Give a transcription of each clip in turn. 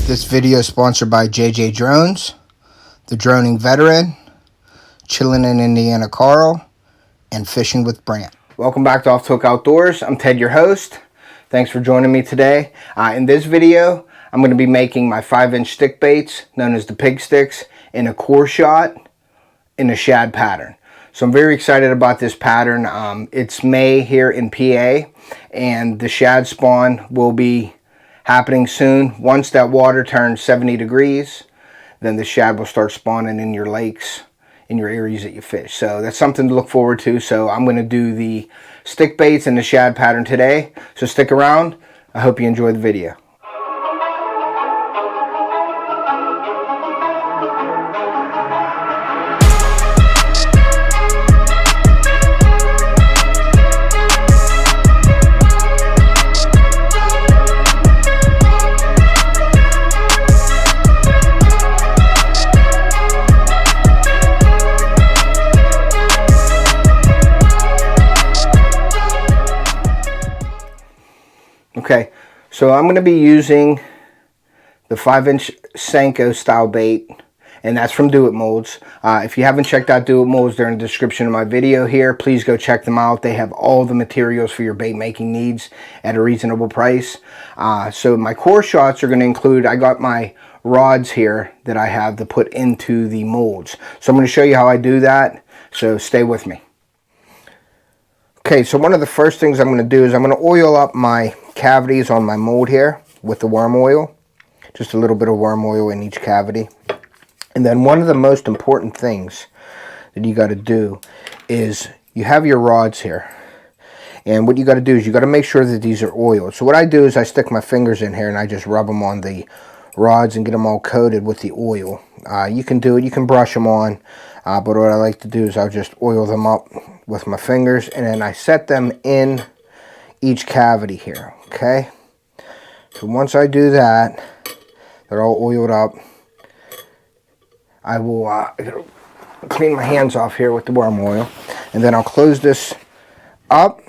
This video is sponsored by JJ Drones, the droning veteran, chilling in Indiana Carl, and fishing with Brant. Welcome back to Off Took Outdoors. I'm Ted, your host. Thanks for joining me today. In this video, I'm going to be making my 5-inch stick baits, known as the pig sticks, in a core shot in a shad pattern. So I'm very excited about this pattern. It's May here in PA, and the shad spawn will be happening soon. Once that water turns 70 degrees, then the shad will start spawning in your lakes, in your areas that you fish. So that's something to look forward to. So I'm going to do the stick baits and the shad pattern today. So stick around. I hope you enjoy the video. Okay, so I'm going to be using the 5-inch Senko style bait, and that's from itMolds. If you haven't checked out itMolds, they're in the description of my video here. Please go check them out. They have all the materials for your bait making needs at a reasonable price. So my core shots are going to include, I got my rods here that I have to put into the molds. So I'm going to show you how I do that, so stay with me. Okay, so one of the first things I'm going to do is I'm going to oil up my cavities on my mold here with the worm oil. Just a little bit of worm oil in each cavity. And then one of the most important things that you got to do is you have your rods here. And what you got to do is you got to make sure that these are oiled. So what I do is I stick my fingers in here and I just rub them on the rods and get them all coated with the oil. You can do it, you can brush them on. But what I like to do is I'll just oil them up with my fingers, and then I set them in each cavity here, okay? So once I do that, they're all oiled up. I will clean my hands off here with the worm oil, and then I'll close this up,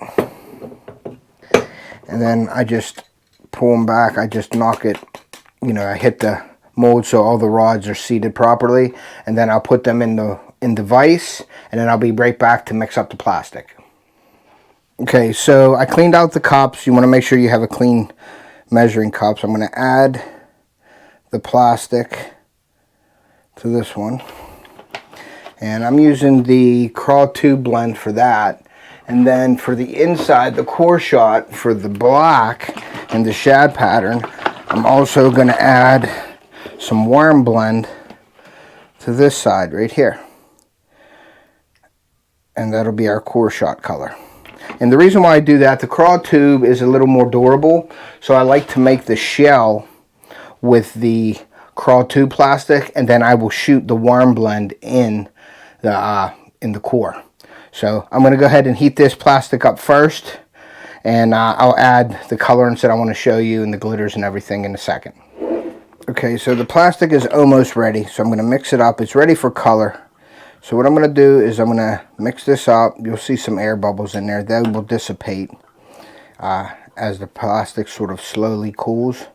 and then I just pull them back. I just knock it, you know, I hit the mold so all the rods are seated properly, and then I'll put them in the vise, and then I'll be right back to mix up the plastic. Okay, so I cleaned out the cups. You want to make sure you have a clean measuring cup. So I'm going to add the plastic to this one, and I'm using the ICraw tube blend for that. And then for the inside, the core shot for the black and the shad pattern, I'm also going to add some worm blend to this side right here, and that'll be our core shot color. And the reason why I do that, the ICraw tube is a little more durable, so I like to make the shell with the ICraw tube plastic, and then I will shoot the worm blend in the core. So I'm going to go ahead and heat this plastic up first, and I'll add the colorants that I want to show you and the glitters and everything in a second. Okay, so the plastic is almost ready, so I'm going to mix it up. It's ready for color. So what I'm going to do is I'm going to mix this up. You'll see some air bubbles in there. They will dissipate as the plastic sort of slowly cools.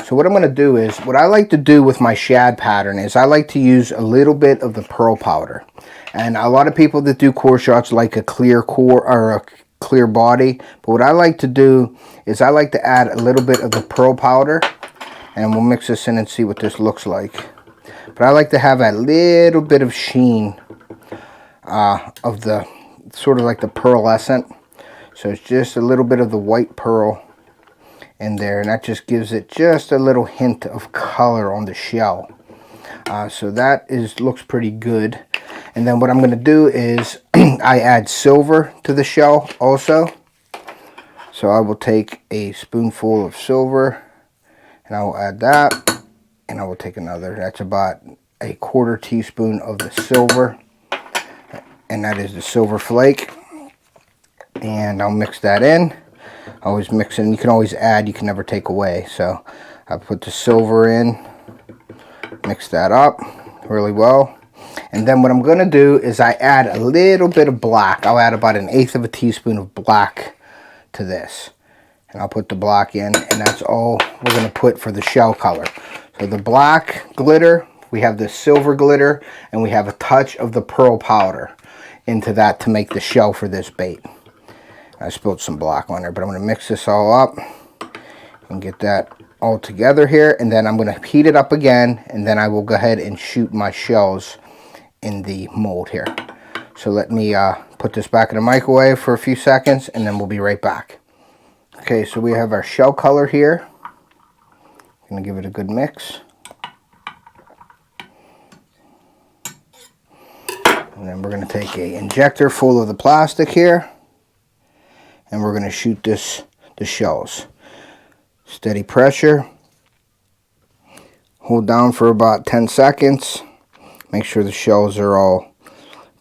So what I'm going to do is, what I like to do with my shad pattern is I like to use a little bit of the pearl powder. And a lot of people that do core shots like a clear core or a clear body. But what I like to do is I like to add a little bit of the pearl powder. And we'll mix this in and see what this looks like. But I like to have a little bit of sheen of the, sort of like the pearlescent. So it's just a little bit of the white pearl in there. And that just gives it just a little hint of color on the shell. So that looks pretty good. And then what I'm going to do is I add silver to the shell also. So I will take a spoonful of silver, and I will add that, and I will take another. That's about a 1/4 teaspoon of the silver, and that is the silver flake. And I'll mix that in. Always mix in. You can always add, you can never take away. So I put the silver in, mix that up really well. And then what I'm going to do is I add a little bit of black. I'll add about 1/8 teaspoon of black to this. And I'll put the black in, and that's all we're going to put for the shell color. So the black glitter, we have the silver glitter, and we have a touch of the pearl powder into that to make the shell for this bait. I spilled some black on there, but I'm going to mix this all up and get that all together here, and then I'm going to heat it up again, and then I will go ahead and shoot my shells in the mold here. So let me put this back in the microwave for a few seconds, and then we'll be right back. Okay, so we have our shell color here. I'm going to give it a good mix. And then we're going to take an injector full of the plastic here, and we're going to shoot the shells. Steady pressure. Hold down for about 10 seconds. Make sure the shells are all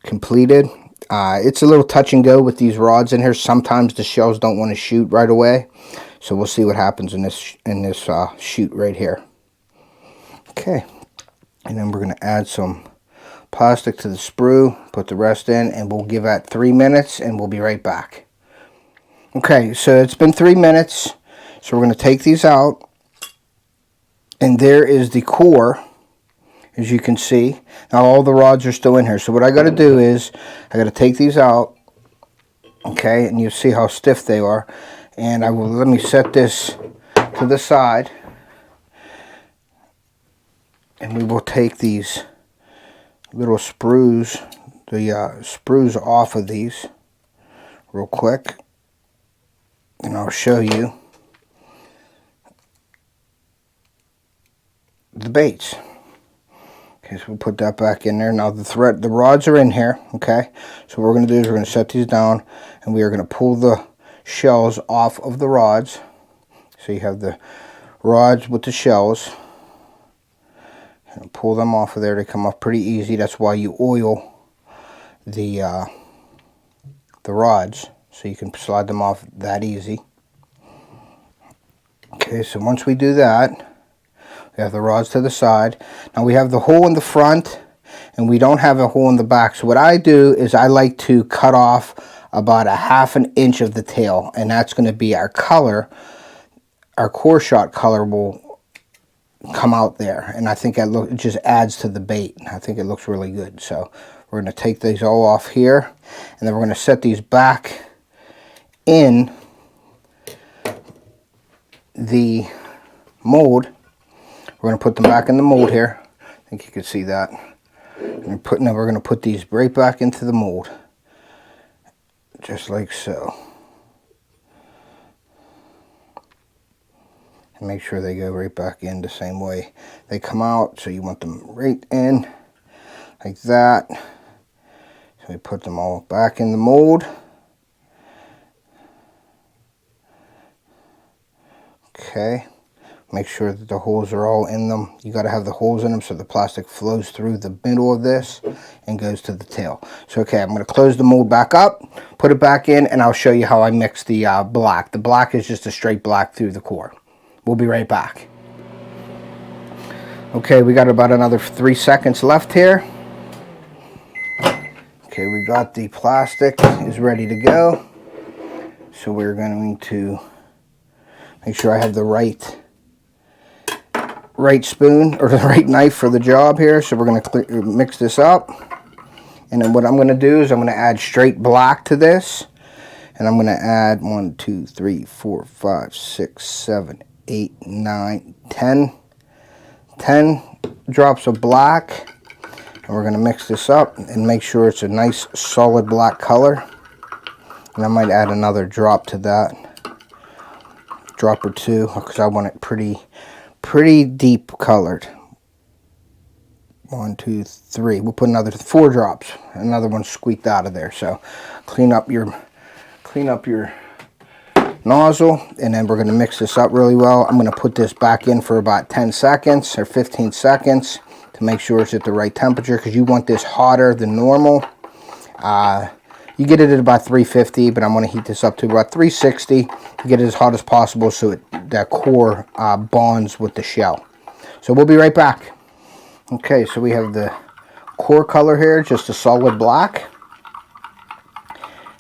completed. It's a little touch and go with these rods in here. Sometimes the shells don't want to shoot right away. So we'll see what happens in this shoot right here. Okay. And then we're going to add some plastic to the sprue. Put the rest in, and we'll give that 3 minutes, and we'll be right back. Okay, so it's been 3 minutes. So we're going to take these out. And there is the core, as you can see. Now all the rods are still in here. So what I got to do is I got to take these out. Okay, and you see how stiff they are. And let me set this to the side. And we will take these little sprues, the sprues off of these real quick. And I'll show you the baits. Okay, so we'll put that back in there. Now the rods are in here. Okay, so what we're going to do is we're going to set these down, and we are going to pull the shells off of the rods. So you have the rods with the shells, and pull them off of there. They come off pretty easy. That's why you oil the rods, so you can slide them off that easy. Okay, so once we do that, we have the rods to the side. Now we have the hole in the front, and we don't have a hole in the back. So what I do is I like to cut off about 1/2 inch of the tail, and that's going to be our color. Our Core Shot color will come out there, and I think it just adds to the bait. I think it looks really good. So we're going to take these all off here, and then we're going to set these back in the mold. We're going to put them back in the mold here. I think you can see that. And we're going to put these right back into the mold. Just like so. And make sure they go right back in the same way they come out. So you want them right in like that. So we put them all back in the mold. Okay. Make sure that the holes are all in them. You got to have the holes in them so the plastic flows through the middle of this and goes to the tail. So okay, I'm going to close the mold back up, put it back in, and I'll show you how I mix the black. The black is just a straight black through the core. We'll be right back. Okay, we got about another 3 seconds left here. Okay, we got the plastic is ready to go. So we're going to make sure I have the right spoon or the right knife for the job here. So we're going to mix this up, and then what I'm going to do is I'm going to add straight black to this, and I'm going to add 1 2 3 4 5 6 7 8 9 10 drops of black, and we're going to mix this up and make sure it's a nice solid black color. And I might add another drop to that, drop or two, because I want it pretty deep colored. 1 2 3. We'll put another 4 drops. Another one squeaked out of there. So clean up your nozzle, and then we're going to mix this up really well. I'm going to put this back in for about 10 seconds or 15 seconds to make sure it's at the right temperature, because you want this hotter than normal. You get it at about 350, but I'm going to heat this up to about 360 to get it as hot as possible so that core bonds with the shell. So we'll be right back. Okay, so we have the core color here, just a solid black.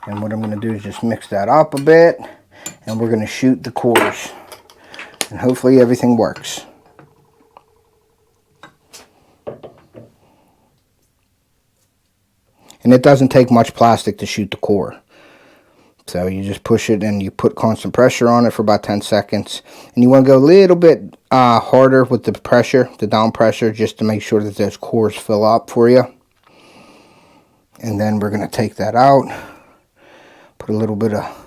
And what I'm going to do is just mix that up a bit, and we're going to shoot the cores. And hopefully everything works. And it doesn't take much plastic to shoot the core. So you just push it and you put constant pressure on it for about 10 seconds. And you want to go a little bit harder with the pressure, the down pressure, just to make sure that those cores fill up for you. And then we're going to take that out, put a little bit of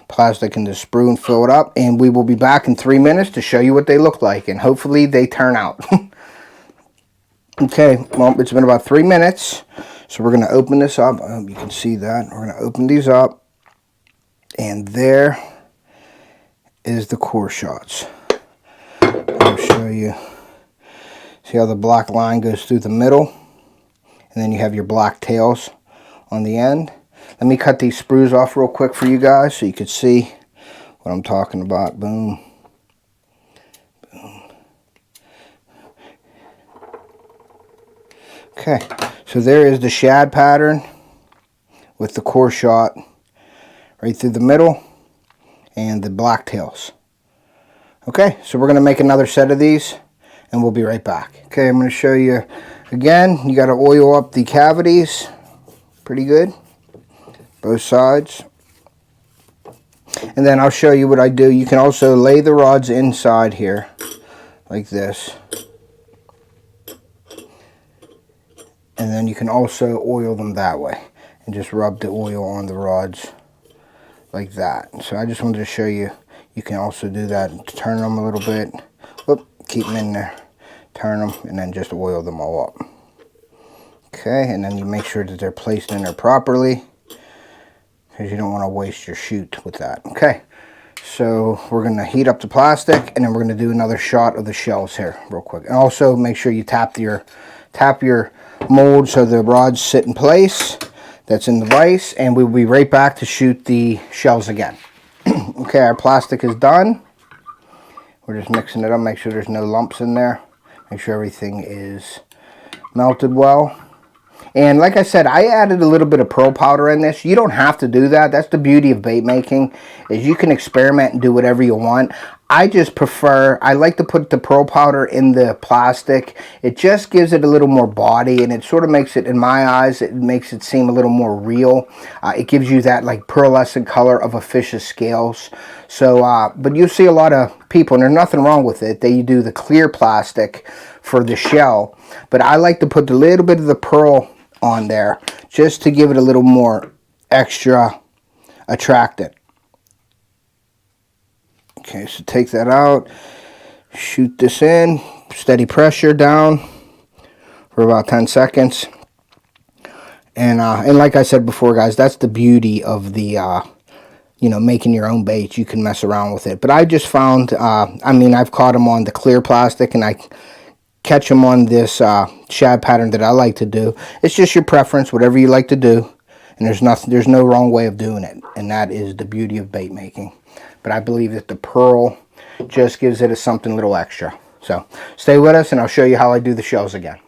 plastic in the sprue and fill it up. And we will be back in 3 minutes to show you what they look like. And hopefully they turn out. Okay, well, it's been about 3 minutes. So we're going to open this up. I hope you can see that. We're going to open these up. And there is the core shots. I'll show you. See how the black line goes through the middle? And then you have your black tails on the end. Let me cut these sprues off real quick for you guys so you can see what I'm talking about. Boom. Boom. Okay, so there is the shad pattern with the core shot right through the middle and the black tails. Okay, so we're going to make another set of these and we'll be right back. Okay, I'm going to show you again. You got to oil up the cavities pretty good, both sides. And then I'll show you what I do. You can also lay the rods inside here like this. And then you can also oil them that way and just rub the oil on the rods like that. So I just wanted to show you, you can also do that. Turn them a little bit. Whoop, keep them in there. Turn them and then just oil them all up. Okay, and then you make sure that they're placed in there properly because you don't want to waste your chute with that. Okay, so we're going to heat up the plastic and then we're going to do another shot of the shells here real quick. And also make sure you tap your mold so the rods sit in place. That's in the vise, and we'll be right back to shoot the shells again. Okay, our plastic is done. We're just mixing it up, make sure there's no lumps in there. Make sure everything is melted well. And like I said, I added a little bit of pearl powder in this. You don't have to do that. That's the beauty of bait making, is you can experiment and do whatever you want. I just prefer, I like to put the pearl powder in the plastic. It just gives it a little more body, and it sort of makes it, in my eyes, it makes it seem a little more real. It gives you that like pearlescent color of a fish's scales. So, but you see a lot of people, and there's nothing wrong with it, they do the clear plastic for the shell. But I like to put a little bit of the pearl on there just to give it a little more extra attractant. Okay, so take that out, shoot this in, steady pressure down for about 10 seconds. And like I said before, guys, that's the beauty of the, you know, making your own baits. You can mess around with it. But I just found, I mean, I've caught them on the clear plastic, and I catch them on this shad pattern that I like to do. It's just your preference, whatever you like to do. And there's no wrong way of doing it. And that is the beauty of bait making. But I believe that the pearl just gives it something a little extra. So stay with us and I'll show you how I do the shells again.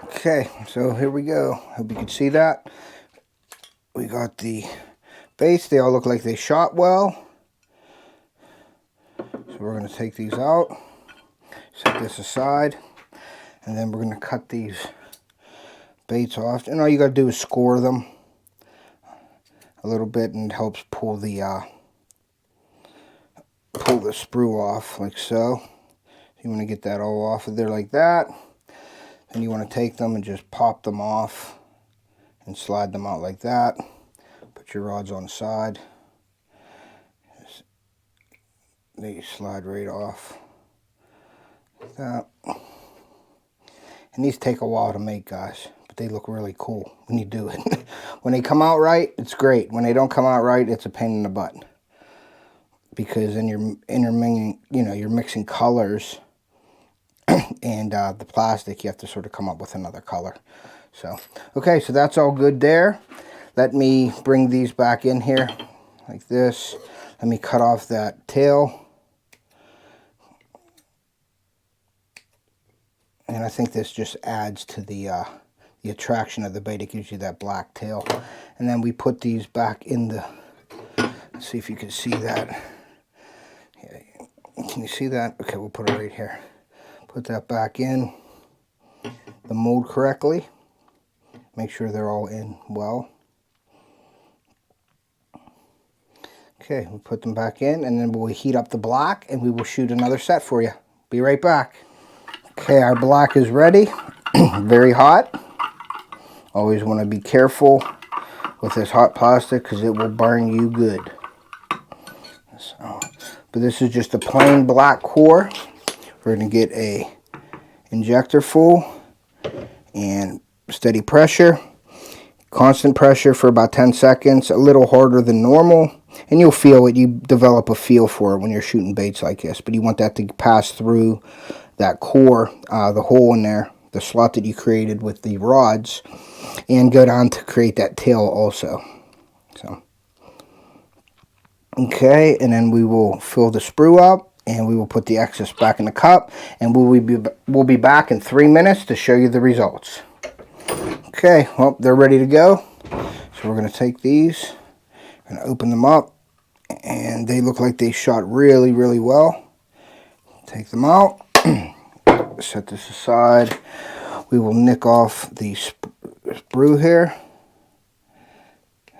Okay, so here we go. Hope you can see that. We got the baits. They all look like they shot well. So we're going to take these out. Set this aside. And then we're going to cut these baits off. And all you got to do is score them a little bit, and it helps pull the sprue off like so. You want to get that all off of there like that. Then you want to take them and just pop them off and slide them out like that. Put your rods on the side. They slide right off like that. And these take a while to make, guys, but they look really cool when you do it. When they come out right, it's great. When they don't come out right, it's a pain in the butt. Because then you're intermingling, you know, you're mixing colors, and the plastic, you have to sort of come up with another color. So, okay, so that's all good there. Let me bring these back in here like this. Let me cut off that tail. And I think this just adds to the attraction of the bait. It gives you that black tail. And then we put these back in the, let's see if you can see that. Yeah, can you see that? Okay, we'll put it right here. Put that back in the mold correctly. Make sure they're all in well. Okay, we'll put them back in, and then we'll heat up the black, and we will shoot another set for you. Be right back. Okay, our black is ready. Very hot. Always want to be careful with this hot plastic because it will burn you good. So, but this is just a plain black core. We're going to get a injector full and steady pressure. Constant pressure for about 10 seconds, a little harder than normal, and you'll feel it. You develop a feel for it when you're shooting baits like this, but you want that to pass through that core, the hole in there, the slot that you created with the rods, and go down to create that tail also. So, okay, and then we will fill the sprue up, and we will put the excess back in the cup, and we'll be back in 3 minutes to show you the results. Okay, well, they're ready to go. So we're going to take these, and open them up, and they look like they shot really, really well. Take them out, set this aside. We will nick off the sprue here.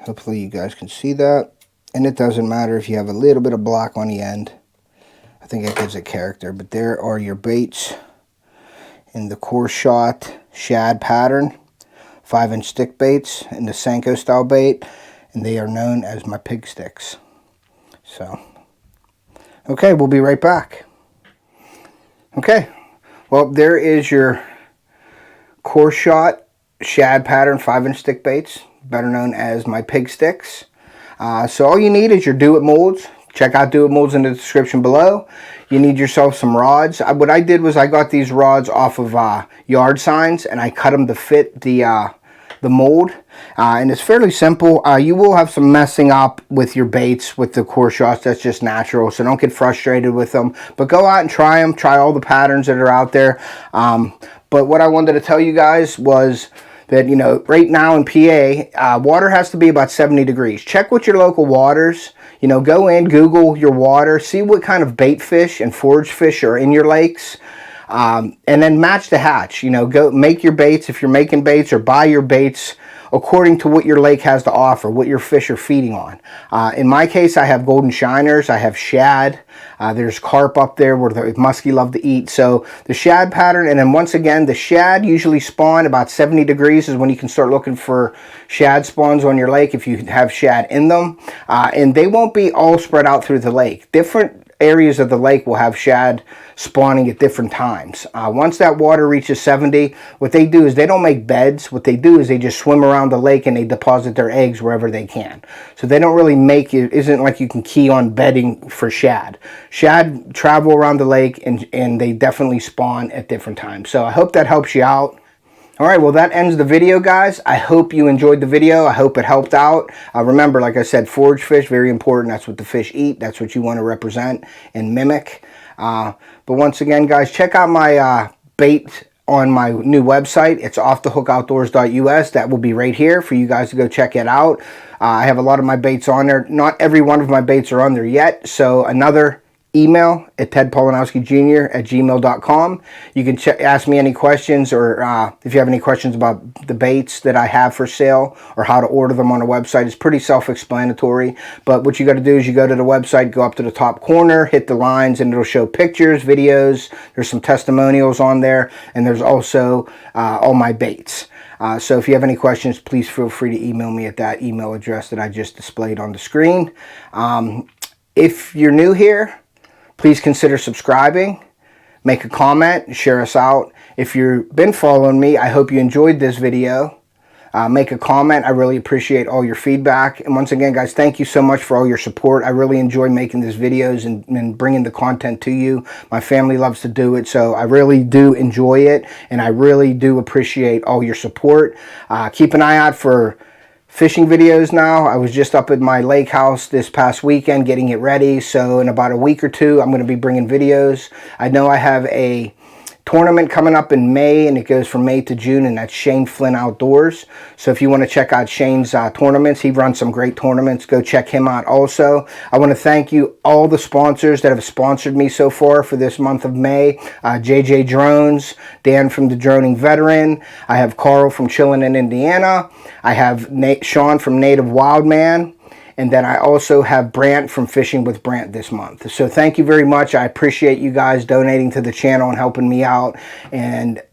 Hopefully you guys can see that. And it doesn't matter if you have a little bit of black on the end. I think it gives it character. But there are your baits in the Core Shot Shad pattern. 5-inch stick baits in the Senko style bait, and they are known as my pig sticks. So, okay, we'll be right back. Okay, well, there is your Core Shot Shad pattern 5-inch stick baits, better known as my pig sticks. So all you need is your itMolds. Check out itMolds in the description below. You need yourself some rods. What I did was I got these rods off of yard signs, and I cut them to fit the mold, and it's fairly simple. You will have some messing up with your baits with the Core Shots. That's just natural, so don't get frustrated with them, but go out and try them. Try all the patterns that are out there. But what I wanted to tell you guys was that, you know, right now in PA, water has to be about 70 degrees. Check with your local waters. You know, go in, Google your water, see what kind of bait fish and forage fish are in your lakes. And then match the hatch. You know, go make your baits if you're making baits, or buy your baits according to what your lake has to offer, what your fish are feeding on. In my case, I have golden shiners, I have shad, there's carp up there where the muskie love to eat. So the shad pattern, and then once again, the shad usually spawn about 70 degrees is when you can start looking for shad spawns on your lake if you have shad in them. And they won't be all spread out through the lake. Different areas of the lake will have shad spawning at different times. Once that water reaches 70, what they do is they don't make beds. What they do is they just swim around the lake and they deposit their eggs wherever they can. So they don't really make it. Isn't like you can key on bedding for shad. Shad travel around the lake, and they definitely spawn at different times. So I hope that helps you out. Alright, well, that ends the video, guys. I hope you enjoyed the video. I hope it helped out. Remember, like I said, forage fish, very important. That's what the fish eat. That's what you want to represent and mimic. But once again, guys, check out my bait on my new website. It's offthehookoutdoors.us. That will be right here for you guys to go check it out. I have a lot of my baits on there. Not every one of my baits are on there yet. So another email at tedpolanowskijr@gmail.com. You can ask me any questions, or if you have any questions about the baits that I have for sale or how to order them on the website. It's pretty self-explanatory, but what you got to do is you go to the website, go up to the top corner, hit the lines, and it'll show pictures, videos. There's some testimonials on there, and there's also all my baits. So if you have any questions, please feel free to email me at that email address that I just displayed on the screen. If you're new here, please consider subscribing, make a comment, share us out. If you've been following me, I hope you enjoyed this video. Make a comment. I really appreciate all your feedback. And once again, guys, thank you so much for all your support. I really enjoy making these videos and bringing the content to you. My family loves to do it, so I really do enjoy it, and I really do appreciate all your support. Keep an eye out for fishing videos now. I was just up at my lake house this past weekend getting it ready, so in about a week or two I'm going to be bringing videos. I know I have a tournament coming up in May, and it goes from May to June, and that's Shane Flynn Outdoors. So if you want to check out Shane's tournaments, he runs some great tournaments. Go check him out also. I want to thank you, all the sponsors that have sponsored me so far for this month of May. JJ Drones, Dan from the Droning Veteran. I have Carl from Chillin' in Indiana. I have Sean from Native Wildman. And then I also have Brant from Fishing with Brant this month. So thank you very much. I appreciate you guys donating to the channel and helping me out and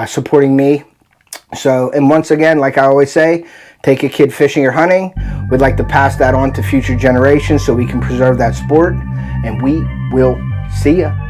supporting me. So, and once again, like I always say, take a kid fishing or hunting. We'd like to pass that on to future generations so we can preserve that sport. And we will see ya.